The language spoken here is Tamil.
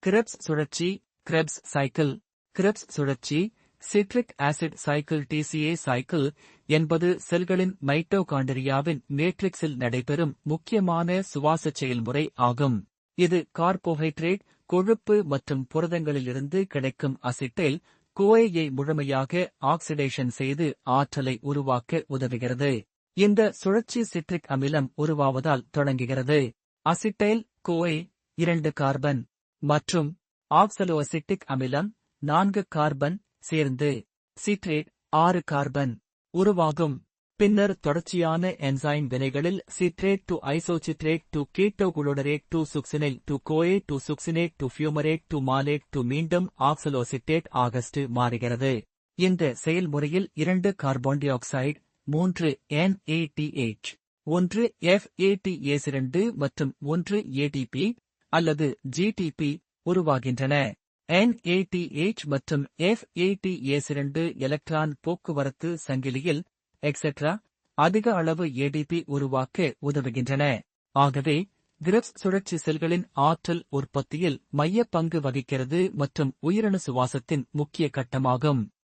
கிரெப்ஸ் சுழற்சி, கிரெப்ஸ் சைக்கிள். கிரெப்ஸ் சுழற்சி, citric acid cycle TCA cycle என்பது செல்களின் மைட்டோகாண்ட்ரியாவின் மேட்ரிக்ஸில் நடைபெறும் முக்கியமான சுவாச செயல்முறை ஆகும். இது கார்போஹைட்ரேட், கொழுப்பு மற்றும் புரதங்களிலிருந்து கிடைக்கும் அசிட்டைல் கோஏயை முழுமையாக ஆக்சிடேஷன் செய்து ஆற்றலை உருவாக்க உதவுகிறது. இந்த சுழற்சி சிட்ரிக் அமிலம் உருவாவதால் தொடங்குகிறது. அசிட்டைல் கோஏ 2 கார்பன் மற்றும் ஆக்சலோஅசிட்டிக் அமிலம் 4 கார்பன் சேர்ந்து சிட்ரேட் 6 கார்பன் உருவாகும். பின்னர் தொடர்ச்சியான என்சைம் வினைகளில் citrate to isocitrate to ketoglutarate to succinyl to CoA to succinate to fumarate to malate to மீண்டும் ஆக்சலோசிட்டேட் ஆகஸ்டு மாறுகிறது. இந்த செயல்முறையில் 2 carbon di oxide, 3 NADH, 1 FATase2 மற்றும் 1 ATP அல்லது GTP உருவாகின்றன. NADH மற்றும் FATase2 எலக்ட்ரான் போக்குவரத்து சங்கிலியில் எக்ஸெட்ரா அதிக அளவு ADP உருவாக்க உதவுகின்றன. ஆகவே கிரெப்ஸ் சுழற்சி செல்களின் ஆற்றல் உற்பத்தியில் மைய பங்கு வகிக்கிறது மற்றும் உயிரணு சுவாசத்தின் முக்கிய கட்டமாகும்.